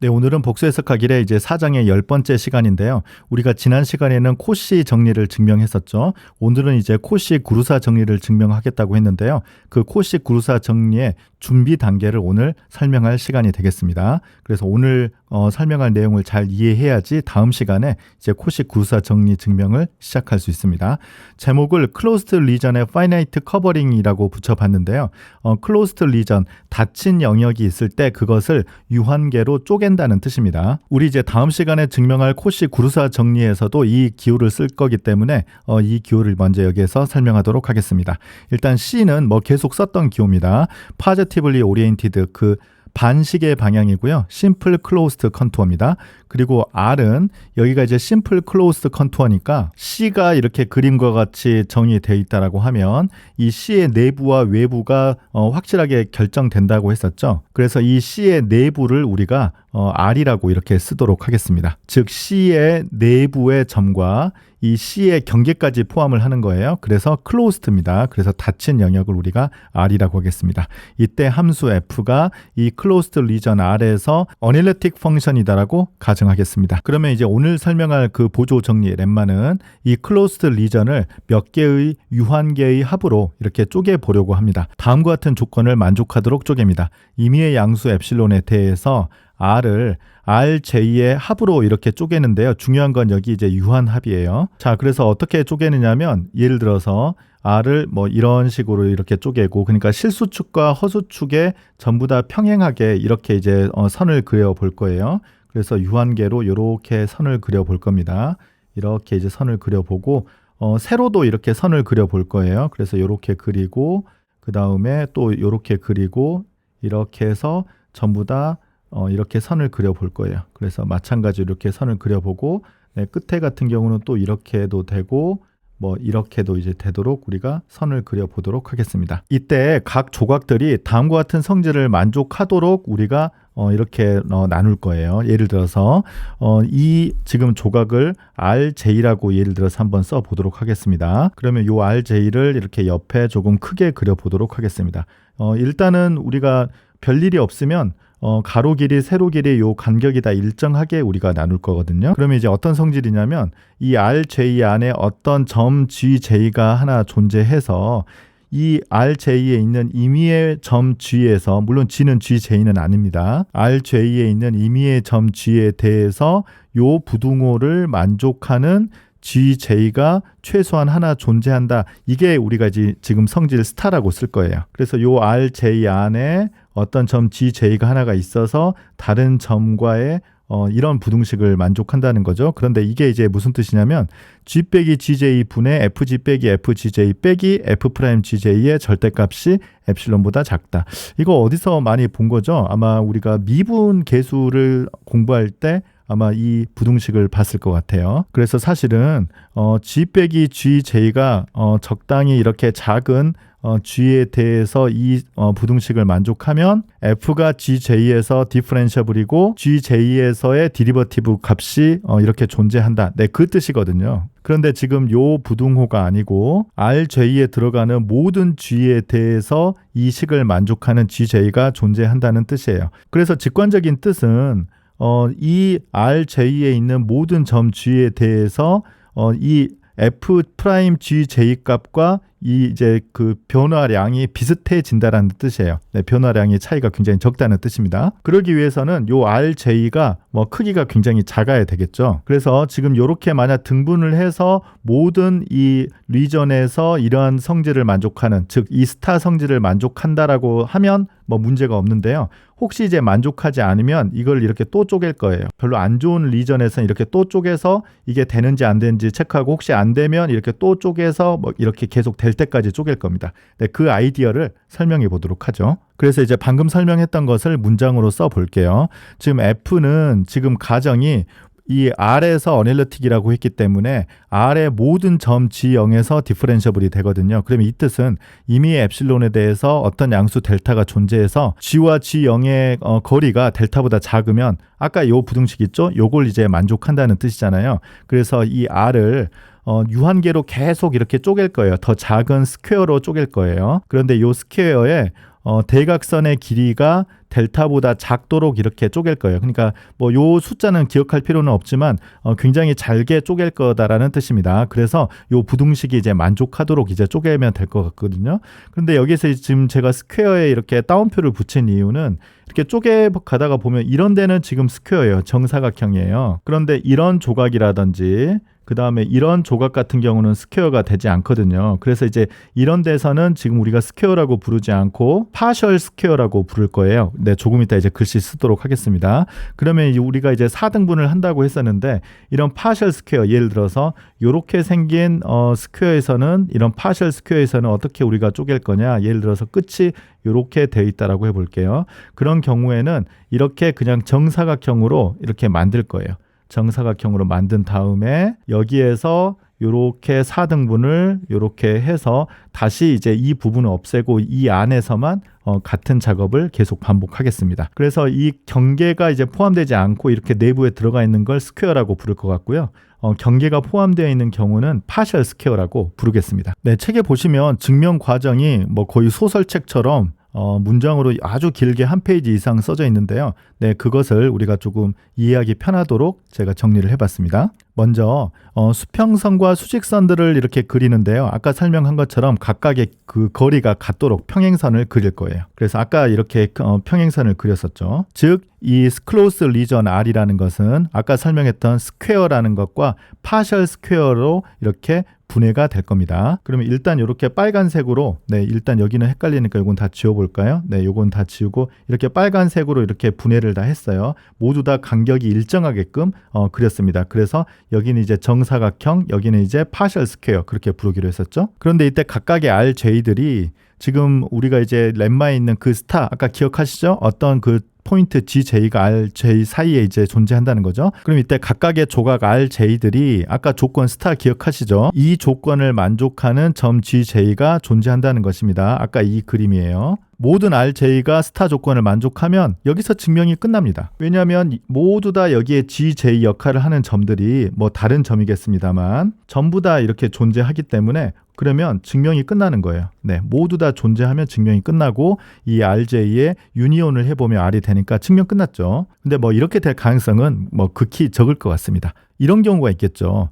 네, 오늘은 복수 해석하기의 이제 4장의 10번째 시간인데요. 우리가 지난 시간에는 코시 정리를 증명했었죠. 오늘은 이제 코시 구루사 정리를 증명하겠다고 했는데요. 그 코시 구루사 정리의 준비 단계를 오늘 설명할 시간이 되겠습니다. 그래서 오늘 설명할 내용을 잘 이해해야지 다음 시간에 이제 코시 구루사 정리 증명을 시작할 수 있습니다. 제목을 Closed Region의 Finite Covering이라고 붙여봤는데요. Closed Region, 닫힌 영역이 있을 때 그것을 유한계로 쪼갠다는 뜻입니다. 우리 이제 다음 시간에 증명할 코시 구루사 정리에서도 이 기호를 쓸 거기 때문에 이 기호를 먼저 여기에서 설명하도록 하겠습니다. 일단 C는 계속 썼던 기호입니다. Positively Oriented, 그 반시계 방향이고요. Simple Closed Contour입니다. 그리고 R은 여기가 이제 Simple Closed Contour니까 C가 이렇게 그림과 같이 정의되어 있다라고 하면 이 C의 내부와 외부가 확실하게 결정된다고 했었죠. 그래서 이 C의 내부를 우리가 R이라고 이렇게 쓰도록 하겠습니다. 즉 C의 내부의 점과 이 C의 경계까지 포함을 하는 거예요. 그래서 closed입니다. 그래서 닫힌 영역을 우리가 R이라고 하겠습니다. 이때 함수 F가 이 closed region R에서 analytic function이다라고 가정하겠습니다. 그러면 이제 오늘 설명할 그 보조 정리 렘마는 이 closed region을 몇 개의 유한계의 합으로 이렇게 쪼개 보려고 합니다. 다음과 같은 조건을 만족하도록 쪼갭니다. 임의의 양수 엡실론에 대해서 R을 RJ의 합으로 이렇게 쪼개는데요. 중요한 건 여기 이제 유한합이에요. 자, 그래서 어떻게 쪼개느냐면 예를 들어서 R을 이런 식으로 이렇게 쪼개고, 그러니까 실수축과 허수축에 전부 다 평행하게 이렇게 이제 선을 그려 볼 거예요. 그래서 유한계로 이렇게 선을 그려 볼 겁니다. 이렇게 이제 선을 그려 보고 세로도 이렇게 선을 그려 볼 거예요. 그래서 이렇게 그리고 그 다음에 또 이렇게 그리고 이렇게 해서 전부 다 이렇게 선을 그려 볼 거예요. 그래서 마찬가지로 이렇게 선을 그려보고, 네, 끝에 같은 경우는 또 이렇게 해도 되고 이렇게도 이제 되도록 우리가 선을 그려 보도록 하겠습니다. 이때 각 조각들이 다음과 같은 성질을 만족하도록 우리가 이렇게 나눌 거예요. 예를 들어서 이 지금 조각을 RJ라고 예를 들어서 한번 써 보도록 하겠습니다. 그러면 이 RJ를 이렇게 옆에 조금 크게 그려 보도록 하겠습니다. 일단은 우리가 별일이 없으면 가로 길이, 세로 길이 요 간격이 다 일정하게 우리가 나눌 거거든요. 그러면 이제 어떤 성질이냐면 이 RJ 안에 어떤 점 GJ가 하나 존재해서 이 RJ에 있는 임의의 점 G에서, 물론 G는 GJ는 아닙니다. RJ에 있는 임의의 점 G에 대해서 요 부등호를 만족하는 GJ가 최소한 하나 존재한다. 이게 우리가 지금 성질 스타라고 쓸 거예요. 그래서 요 RJ 안에 어떤 점 GJ가 하나가 있어서 다른 점과의 이런 부등식을 만족한다는 거죠. 그런데 이게 이제 무슨 뜻이냐면 G 빼기 GJ 분의 FG 빼기 FGJ 빼기 F'GJ의 절대값이 엡실론보다 작다. 이거 어디서 많이 본 거죠? 아마 우리가 미분 계수를 공부할 때 아마 이 부등식을 봤을 것 같아요. 그래서 사실은 G 빼기 GJ가 적당히 이렇게 작은 G에 대해서 이 부등식을 만족하면 F가 GJ에서 디퍼런셔블이고 GJ에서의 디리버티브 값이 이렇게 존재한다. 네, 그 뜻이거든요. 그런데 지금 요 부등호가 아니고 RJ에 들어가는 모든 G에 대해서 이 식을 만족하는 GJ가 존재한다는 뜻이에요. 그래서 직관적인 뜻은 이 RJ에 있는 모든 점 G에 대해서 이 F'GJ 값과 이 이제 그 변화량이 비슷해진다라는 뜻이에요. 네, 변화량의 차이가 굉장히 적다는 뜻입니다. 그러기 위해서는 요 RJ가 크기가 굉장히 작아야 되겠죠. 그래서 지금 요렇게 만약 등분을 해서 모든 이 리전에서 이러한 성질을 만족하는, 즉 이 스타 성질을 만족한다라고 하면 문제가 없는데요. 혹시 이제 만족하지 않으면 이걸 이렇게 또 쪼갤 거예요. 별로 안 좋은 리전에서는 이렇게 또 쪼개서 이게 되는지 안 되는지 체크하고, 혹시 안 되면 이렇게 또 쪼개서 이렇게 계속 될 때까지 쪼갤 겁니다. 네, 그 아이디어를 설명해 보도록 하죠. 그래서 이제 방금 설명했던 것을 문장으로 써 볼게요. 지금 F는 지금 가정이 이 R에서 어널리틱이라고 했기 때문에 R의 모든 점 G0에서 디퍼런셔블이 되거든요. 그러면 이 뜻은 이미 엡실론에 대해서 어떤 양수 델타가 존재해서 G와 G0의 거리가 델타보다 작으면 아까 요 부등식 있죠? 요걸 이제 만족한다는 뜻이잖아요. 그래서 이 R을 유한계로 계속 이렇게 쪼갤 거예요. 더 작은 스퀘어로 쪼갤 거예요. 그런데 요 스퀘어에 대각선의 길이가 델타보다 작도록 이렇게 쪼갤 거예요. 그러니까 뭐 요 숫자는 기억할 필요는 없지만 굉장히 잘게 쪼갤 거다라는 뜻입니다. 그래서 요 부등식이 이제 만족하도록 이제 쪼개면 될 것 같거든요. 그런데 여기서 지금 제가 스퀘어에 이렇게 따옴표를 붙인 이유는 이렇게 쪼개 가다가 보면 이런 데는 지금 스퀘어예요. 정사각형이에요. 그런데 이런 조각이라든지 그 다음에 이런 조각 같은 경우는 스퀘어가 되지 않거든요. 그래서 이제 이런 데서는 지금 우리가 스퀘어라고 부르지 않고 파셜 스퀘어라고 부를 거예요. 네, 조금 이따 이제 글씨 쓰도록 하겠습니다. 그러면 우리가 이제 4등분을 한다고 했었는데 이런 파셜 스퀘어, 예를 들어서 이렇게 생긴 스퀘어에서는 이런 파셜 스퀘어에서는 어떻게 우리가 쪼갤 거냐? 예를 들어서 끝이 이렇게 돼 있다라고 해볼게요. 그런 경우에는 이렇게 그냥 정사각형으로 이렇게 만들 거예요. 정사각형으로 만든 다음에 여기에서 이렇게 4등분을 이렇게 해서 다시 이제 이 부분을 없애고 이 안에서만 같은 작업을 계속 반복하겠습니다. 그래서 이 경계가 이제 포함되지 않고 이렇게 내부에 들어가 있는 걸 스퀘어라고 부를 것 같고요. 경계가 포함되어 있는 경우는 파셜 스퀘어라고 부르겠습니다. 네, 책에 보시면 증명 과정이 뭐 거의 소설책처럼 문장으로 아주 길게 한 페이지 이상 써져 있는데요. 네, 그것을 우리가 조금 이해하기 편하도록 제가 정리를 해봤습니다. 먼저 수평선과 수직선들을 이렇게 그리는데요. 아까 설명한 것처럼 각각의 그 거리가 같도록 평행선을 그릴 거예요. 그래서 아까 이렇게 평행선을 그렸었죠. 즉, 이 클로스 리전 R이라는 것은 아까 설명했던 스퀘어라는 것과 파셜 스퀘어로 이렇게 분해가 될 겁니다. 그러면 일단 이렇게 빨간색으로, 네, 일단 여기는 헷갈리니까 이건 다 지워볼까요? 네, 이건 다 지우고 이렇게 빨간색으로 이렇게 분해를 다 했어요. 모두 다 간격이 일정하게끔 그렸습니다. 그래서 여기는 이제 정사각형, 여기는 이제 파셜 스퀘어 그렇게 부르기로 했었죠. 그런데 이때 각각의 RJ들이 지금 우리가 이제 렘마에 있는 그 스타, 아까 기억하시죠? 어떤 그 포인트 GJ가 RJ 사이에 이제 존재한다는 거죠. 그럼 이때 각각의 조각 RJ들이 아까 조건 스타 기억하시죠? 이 조건을 만족하는 점 GJ가 존재한다는 것입니다. 아까 이 그림이에요. 모든 RJ가 스타 조건을 만족하면 여기서 증명이 끝납니다. 왜냐하면 모두 다 여기에 GJ 역할을 하는 점들이 뭐 다른 점이겠습니다만 전부 다 이렇게 존재하기 때문에 그러면 증명이 끝나는 거예요. 네, 모두 다 존재하면 증명이 끝나고 이 RJ에 유니온을 해보면 R이 되니까 증명 끝났죠. 근데 뭐 이렇게 될 가능성은 뭐 극히 적을 것 같습니다. 이런 경우가 있겠죠.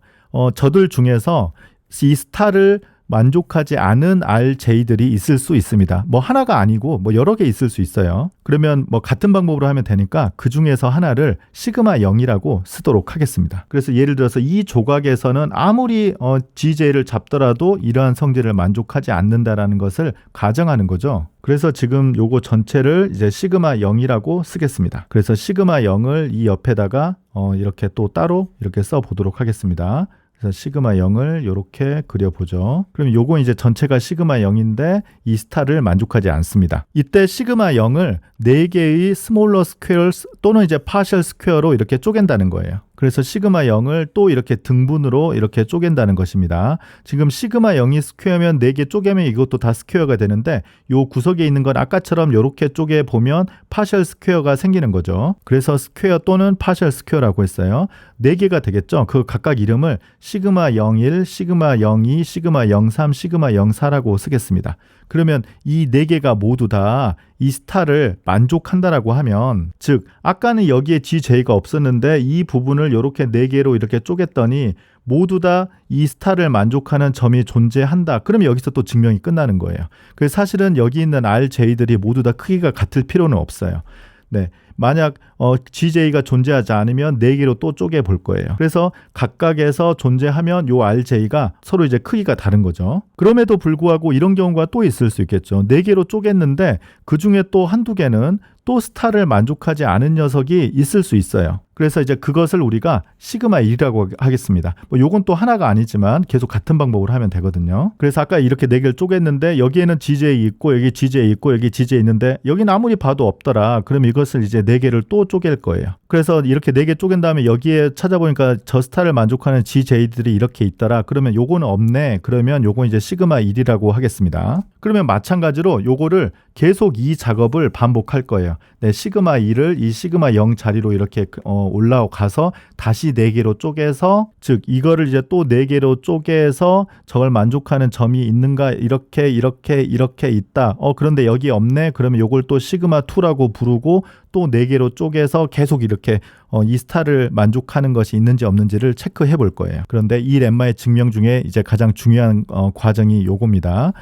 저들 중에서 이 스타를 만족하지 않은 RJ들이 있을 수 있습니다. 뭐 하나가 아니고 뭐 여러 개 있을 수 있어요. 그러면 뭐 같은 방법으로 하면 되니까 그 중에서 하나를 시그마 0이라고 쓰도록 하겠습니다. 그래서 예를 들어서 이 조각에서는 아무리 GJ를 잡더라도 이러한 성질을 만족하지 않는다라는 것을 가정하는 거죠. 그래서 지금 요거 전체를 이제 시그마 0이라고 쓰겠습니다. 그래서 시그마 0을 이 옆에다가 이렇게 또 따로 이렇게 써 보도록 하겠습니다. 그래서 시그마 0을 이렇게 그려보죠. 그럼 요거 이제 전체가 시그마 0인데 이 스타를 만족하지 않습니다. 이때 시그마 0을 4개의 스몰러 스퀘어스 또는 이제 파셜 스퀘어로 이렇게 쪼갠다는 거예요. 그래서 시그마 0을 또 이렇게 등분으로 이렇게 쪼갠다는 것입니다. 지금 시그마 0이 스퀘어면 4개 쪼개면 이것도 다 스퀘어가 되는데 요 구석에 있는 건 아까처럼 이렇게 쪼개 보면 파셜 스퀘어가 생기는 거죠. 그래서 스퀘어 또는 파셜 스퀘어라고 했어요. 4개가 되겠죠. 그 각각 이름을 시그마 01, 시그마 02, 시그마 03, 시그마 04라고 쓰겠습니다. 그러면 이 4개가 모두 다 이 스타를 만족한다라고 하면, 즉 아까는 여기에 GJ가 없었는데 이 부분을 이렇게 4개로 이렇게 쪼갰더니 모두 다 이 스타를 만족하는 점이 존재한다. 그러면 여기서 또 증명이 끝나는 거예요. 그래서 사실은 여기 있는 RJ들이 모두 다 크기가 같을 필요는 없어요. 네, 만약 GJ가 존재하지 않으면 4개로 또 쪼개 볼 거예요. 그래서 각각에서 존재하면 요 RJ가 서로 이제 크기가 다른 거죠. 그럼에도 불구하고 이런 경우가 또 있을 수 있겠죠. 4개로 쪼갰는데 그 중에 또 한두 개는 또 스타를 만족하지 않은 녀석이 있을 수 있어요. 그래서 이제 그것을 우리가 시그마 1이라고 하겠습니다. 뭐 요건 또 하나가 아니지만 계속 같은 방법으로 하면 되거든요. 그래서 아까 이렇게 4개를 쪼갰는데 여기에는 GJ 있고 여기 GJ 있고 여기 GJ 있는데 여기는 아무리 봐도 없더라. 그럼 이것을 이제 4개를 또 쪼갤 거예요. 그래서 이렇게 4개 쪼갠 다음에 여기에 찾아보니까 저 스타를 만족하는 GJ들이 이렇게 있더라. 그러면 요거는 없네. 그러면 요건 이제 시그마 1이라고 하겠습니다. 그러면 마찬가지로 요거를 계속 이 작업을 반복할 거예요. 네, 시그마 2를 이 시그마 0 자리로 이렇게 올라가서 다시 4개로 쪼개서, 즉 이거를 이제 또 4개로 쪼개서 저걸 만족하는 점이 있는가, 이렇게 있다. 그런데 여기 없네. 그러면 요걸 또 시그마 2라고 부르고 또 4개로 쪼개서 계속 이렇게 이 스타를 만족하는 것이 있는지 없는지를 체크해 볼 거예요. 그런데 이 렘마의 증명 중에 이제 가장 중요한 과정이 요겁니다.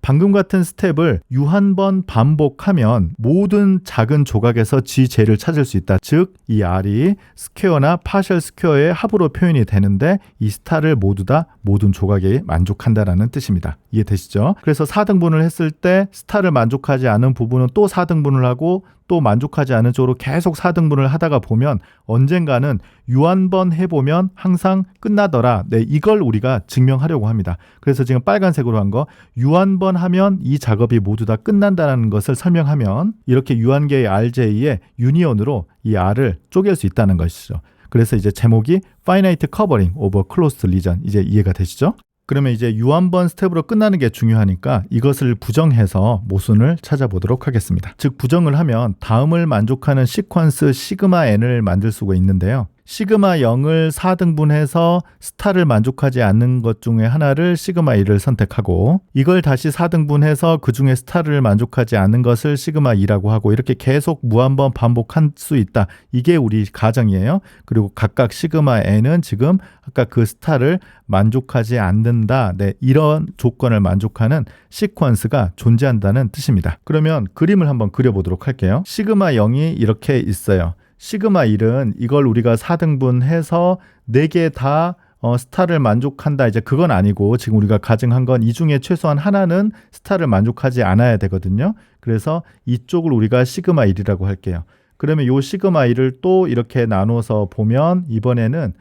방금 같은 스텝을 유한번 반복하면 모든 작은 조각에서 G제를 찾을 수 있다. 즉, 이 R이 스퀘어나 파셜 스퀘어의 합으로 표현이 되는데 이 스타를 모두 다 모든 조각에 만족한다라는 뜻입니다. 이해되시죠? 그래서 4등분을 했을 때 스타를 만족하지 않은 부분은 또 4등분을 하고 또 만족하지 않은 쪽으로 계속 4등분을 하다가 보면 언젠가는 유한번 해보면 항상 끝나더라. 네, 이걸 우리가 증명하려고 합니다. 그래서 지금 빨간색으로 한 거, 유한번 하면 이 작업이 모두 다 끝난다는 것을 설명하면 이렇게 유한계의 RJ의 유니온으로 이 R을 쪼갤 수 있다는 것이죠. 그래서 이제 제목이 Finite Covering over Closed Region. 이제 이해가 되시죠? 그러면 이제 유한번 스텝으로 끝나는 게 중요하니까 이것을 부정해서 모순을 찾아보도록 하겠습니다. 즉, 부정을 하면 다음을 만족하는 시퀀스 시그마 n을 만들 수가 있는데요. 시그마 0을 4등분해서 스타를 만족하지 않는 것 중에 하나를 시그마 1을 선택하고, 이걸 다시 4등분해서 그 중에 스타를 만족하지 않는 것을 시그마 2라고 하고, 이렇게 계속 무한번 반복할 수 있다. 이게 우리 가정이에요. 그리고 각각 시그마 n은 지금 아까 그 스타를 만족하지 않는다. 네, 이런 조건을 만족하는 시퀀스가 존재한다는 뜻입니다. 그러면 그림을 한번 그려보도록 할게요. 시그마 0이 이렇게 있어요. 시그마 1은 이걸 우리가 4등분해서 4개 다 스타를 만족한다. 이제 그건 아니고 지금 우리가 가정한 건 이 중에 최소한 하나는 스타를 만족하지 않아야 되거든요. 그래서 이쪽을 우리가 시그마 1이라고 할게요. 그러면 요 시그마 1을 또 이렇게 나눠서 보면 이번에는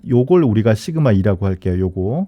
요걸 우리가 시그마 2라고 할게요. 요거.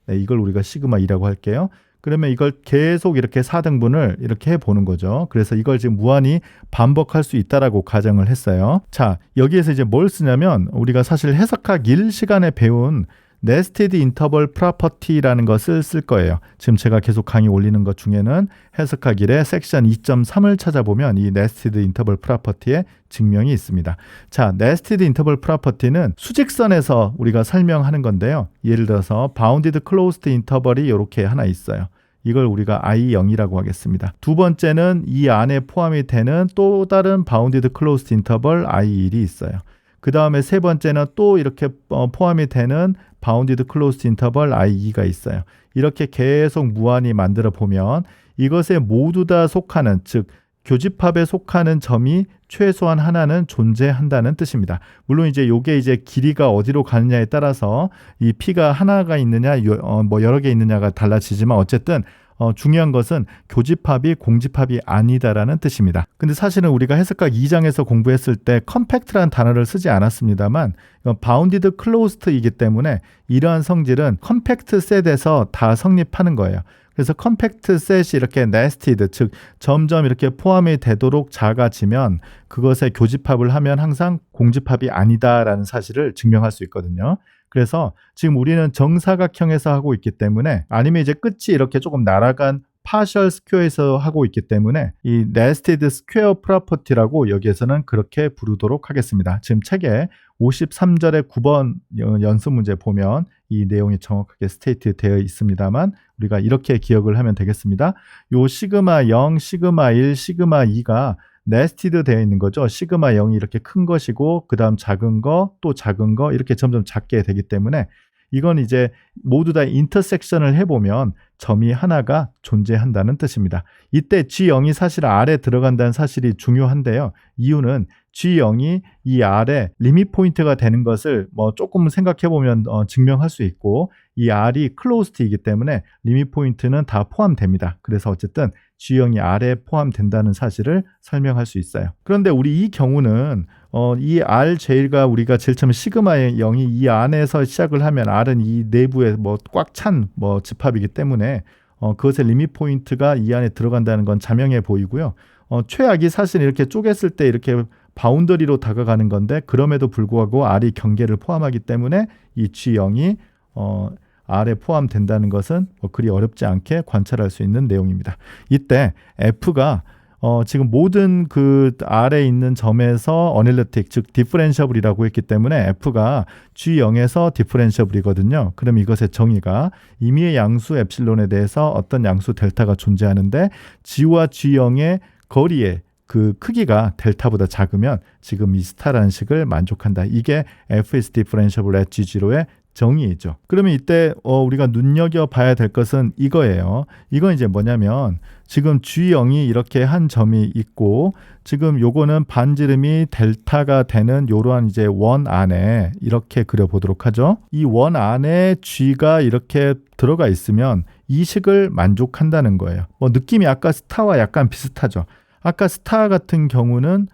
네, 이걸 우리가 시그마 2라고 할게요. 그러면 이걸 계속 이렇게 4등분을 이렇게 해보는 거죠. 그래서 이걸 지금 무한히 반복할 수 있다라고 가정을 했어요. 자, 여기에서 이제 뭘 쓰냐면 우리가 사실 해석학 1시간에 배운 네스티드 인터벌 프로퍼티라는 것을 쓸 거예요. 지금 제가 계속 강의 올리는 것 중에는 해석학 1의 섹션 2.3을 찾아보면 이 네스티드 인터벌 프로퍼티의 증명이 있습니다. 자, 네스티드 인터벌 프로퍼티는 수직선에서 우리가 설명하는 건데요. 예를 들어서 바운디드 클로스드 인터벌이 이렇게 하나 있어요. 이걸 우리가 I0이라고 하겠습니다. 두 번째는 이 안에 포함이 되는 또 다른 바운디드 클로스드 인터벌 I1이 있어요. 그 다음에 세 번째는 또 이렇게 포함이 되는 바운디드 클로스드 인터벌 I2가 있어요. 이렇게 계속 무한히 만들어 보면 이것에 모두 다 속하는, 즉 교집합에 속하는 점이 최소한 하나는 존재한다는 뜻입니다. 물론 이제 요게 이제 길이가 어디로 가느냐에 따라서 이 P가 하나가 있느냐 뭐 여러 개 있느냐가 달라지지만 어쨌든 중요한 것은 교집합이 공집합이 아니다라는 뜻입니다. 근데 사실은 우리가 해석학 2장에서 공부했을 때 컴팩트라는 단어를 쓰지 않았습니다만 바운디드 클로스드이기 때문에 이러한 성질은 컴팩트 셋에서 다 성립하는 거예요. 그래서 컴팩트 셋이 이렇게 네스티드, 즉 점점 이렇게 포함이 되도록 작아지면 그것에 교집합을 하면 항상 공집합이 아니다라는 사실을 증명할 수 있거든요. 그래서 지금 우리는 정사각형에서 하고 있기 때문에, 아니면 이제 끝이 이렇게 조금 날아간 파셜 스퀘어에서 하고 있기 때문에 이 네스티드 스퀘어 프로퍼티라고 여기에서는 그렇게 부르도록 하겠습니다. 지금 책에 53절의 9번 연습 문제 보면 이 내용이 정확하게 스테이트 되어 있습니다만 우리가 이렇게 기억을 하면 되겠습니다. 요 시그마 0, 시그마 1, 시그마 2가 네스티드 되어 있는 거죠. 시그마 0이 이렇게 큰 것이고 그 다음 작은 거, 또 작은 거 이렇게 점점 작게 되기 때문에 이건 이제 모두 다 인터섹션을 해보면 점이 하나가 존재한다는 뜻입니다. 이때 G0이 사실 R에 들어간다는 사실이 중요한데요. 이유는 G0이 이 R의 리밋 포인트가 되는 것을 뭐 조금 생각해보면 증명할 수 있고, 이 R이 클로스드이기 때문에 리밋 포인트는 다 포함됩니다. 그래서 어쨌든 G0이 R에 포함된다는 사실을 설명할 수 있어요. 그런데 우리 이 경우는 이 RJ가 우리가 제일 처음에 시그마 0이 이 안에서 시작을 하면 R은 이 내부에 뭐 꽉 찬 뭐 집합이기 때문에 그것의 리밋 포인트가 이 안에 들어간다는 건 자명해 보이고요. 최악이 사실 이렇게 쪼갰을 때 이렇게 바운더리로 다가가는 건데, 그럼에도 불구하고 R이 경계를 포함하기 때문에 이 G0이 R에 포함된다는 것은 뭐 그리 어렵지 않게 관찰할 수 있는 내용입니다. 이때 F가 지금 모든 그 R에 있는 점에서 어널리틱, 즉 디퍼런셔블이라고 했기 때문에 F가 G0에서 디퍼런셔블이거든요. 그럼 이것의 정의가 임의의 양수 엡실론에 대해서 어떤 양수 델타가 존재하는데 G와 G0의 거리의 그 크기가 델타보다 작으면 지금 이 스타라는 식을 만족한다. 이게 F is differentiable at G0의 정의이죠. 그러면 이때 우리가 눈여겨봐야 될 것은 이거예요. 이건 이제 뭐냐면 지금 G0이 이렇게 한 점이 있고 지금 요거는 반지름이 델타가 되는 요러한 이제 원 안에 이렇게 그려보도록 하죠. 이 원 안에 G가 이렇게 들어가 있으면 이 식을 만족한다는 거예요. 느낌이 아까 스타와 약간 비슷하죠. 아까 스타 같은 경우는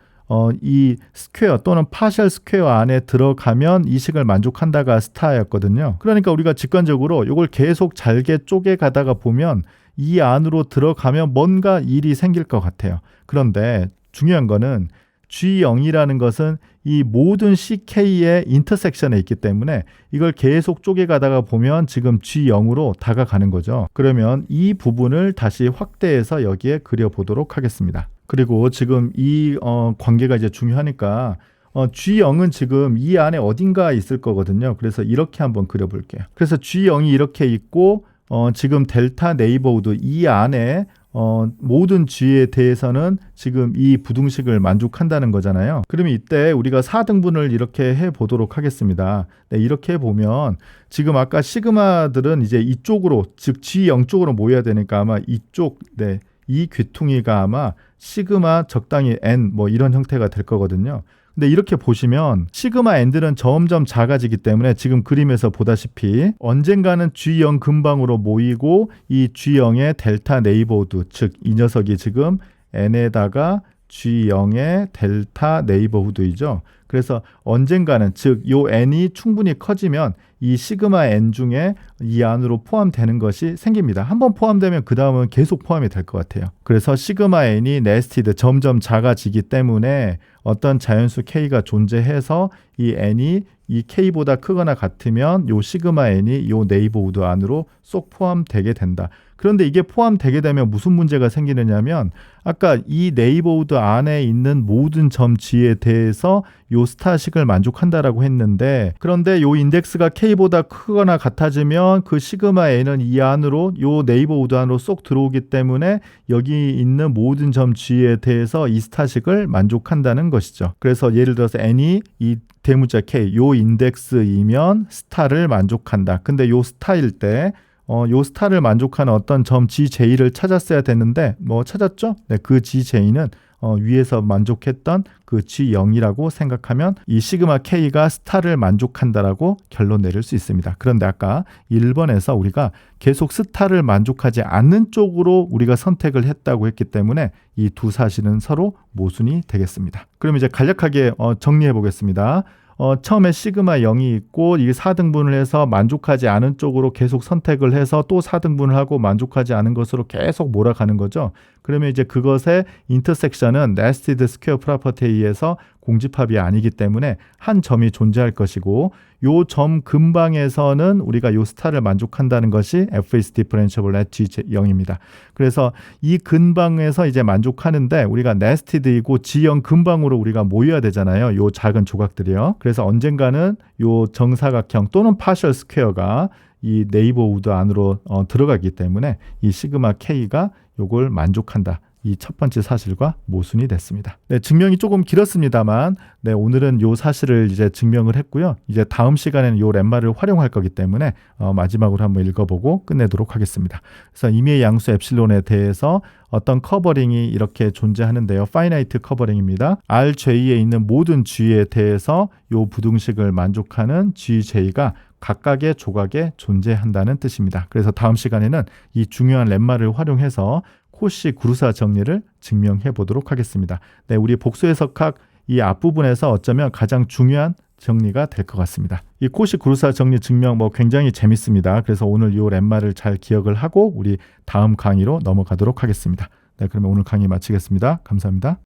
이 스퀘어 또는 파셜 스퀘어 안에 들어가면 이 식을 만족한다가 스타였거든요. 그러니까 우리가 직관적으로 이걸 계속 잘게 쪼개 가다가 보면 이 안으로 들어가면 뭔가 일이 생길 것 같아요. 그런데 중요한 거는 G0이라는 것은 이 모든 CK의 인터섹션에 있기 때문에 이걸 계속 쪼개 가다가 보면 지금 G0으로 다가가는 거죠. 그러면 이 부분을 다시 확대해서 여기에 그려보도록 하겠습니다. 그리고 지금 이 관계가 이제 중요하니까 G0은 지금 이 안에 어딘가 있을 거거든요. 그래서 이렇게 한번 그려볼게요. 그래서 G0이 이렇게 있고 지금 델타 네이버우드 이 안에 모든 G에 대해서는 지금 이 부등식을 만족한다는 거잖아요. 그러면 이때 우리가 4등분을 이렇게 해보도록 하겠습니다. 네, 이렇게 해보면 지금 아까 시그마들은 이제 이쪽으로 즉 G0 쪽으로 모여야 되니까 아마 이쪽 이 귀퉁이가 아마 시그마 적당히 n 뭐 이런 형태가 될 거거든요. 근데 이렇게 보시면 시그마 n들은 점점 작아지기 때문에 지금 그림에서 보다시피 언젠가는 G0 근방으로 모이고 이 G0의 델타 네이버우드 즉 이 녀석이 지금 n에다가 G0의 델타 네이버후드이죠. 그래서 언젠가는 즉 요 n이 충분히 커지면 이 시그마 n 중에 이 안으로 포함되는 것이 생깁니다. 한번 포함되면 그 다음은 계속 포함이 될 것 같아요. 그래서 시그마 n이 네스티드 점점 작아지기 때문에 어떤 자연수 k가 존재해서 이 n이 이 k보다 크거나 같으면 요 시그마 n이 요 네이버우드 안으로 쏙 포함되게 된다. 그런데 이게 포함되게 되면 무슨 문제가 생기느냐면 아까 이 네이버우드 안에 있는 모든 점 G에 대해서 요 스타식을 만족한다라고 했는데 그런데 요 인덱스가 K보다 크거나 같아지면 그 시그마 N은 이 안으로 요 네이버우드 안으로 쏙 들어오기 때문에 여기 있는 모든 점 G에 대해서 이 스타식을 만족한다는 것이죠. 그래서 예를 들어서 N이 이 대문자 K 요 인덱스이면 스타를 만족한다. 근데 요 스타일 때 요 스타를 만족하는 어떤 점 GJ를 찾았어야 되는데 찾았죠? 네, 그 GJ는 위에서 만족했던 그 G0이라고 생각하면 이 시그마 K가 스타를 만족한다라고 결론 내릴 수 있습니다. 그런데 아까 1번에서 우리가 계속 스타를 만족하지 않는 쪽으로 우리가 선택을 했다고 했기 때문에 이 두 사실은 서로 모순이 되겠습니다. 그럼 이제 간략하게 정리해 보겠습니다. 처음에 시그마 0이 있고 이게 4등분을 해서 만족하지 않은 쪽으로 계속 선택을 해서 또 4등분을 하고 만족하지 않은 것으로 계속 몰아가는 거죠. 그러면 이제 그것의 인터섹션은 네스티드 스퀘어 프로퍼티에 의해서 공집합이 아니기 때문에 한 점이 존재할 것이고 요 점 근방에서는 우리가 요 스타를 만족한다는 것이 F is differentiable at G0입니다. 그래서 이 근방에서 이제 만족하는데 우리가 네스티드이고 G0 근방으로 우리가 모여야 되잖아요. 요 작은 조각들이요. 그래서 언젠가는 요 정사각형 또는 파셜 스퀘어가 이 네이버우드 안으로 들어가기 때문에 이 시그마 K가 요걸 만족한다. 이 첫 번째 사실과 모순이 됐습니다. 네, 증명이 조금 길었습니다만 오늘은 요 사실을 이제 증명을 했고요. 이제 다음 시간에는 요 렘마를 활용할 거기 때문에 마지막으로 한번 읽어보고 끝내도록 하겠습니다. 그래서 임의의 양수 엡실론에 대해서 어떤 커버링이 이렇게 존재하는데요. 파이나이트 커버링입니다. RJ에 있는 모든 G에 대해서 요 부등식을 만족하는 GJ가 각각의 조각에 존재한다는 뜻입니다. 그래서 다음 시간에는 이 중요한 렘마를 활용해서 코시 구루사 정리를 증명해 보도록 하겠습니다. 네, 우리 복수 해석학 이 앞부분에서 어쩌면 가장 중요한 정리가 될 것 같습니다. 이 코시 구루사 정리 증명 굉장히 재밌습니다. 그래서 오늘 이 렘마를 잘 기억을 하고 우리 다음 강의로 넘어가도록 하겠습니다. 네, 그러면 오늘 강의 마치겠습니다. 감사합니다.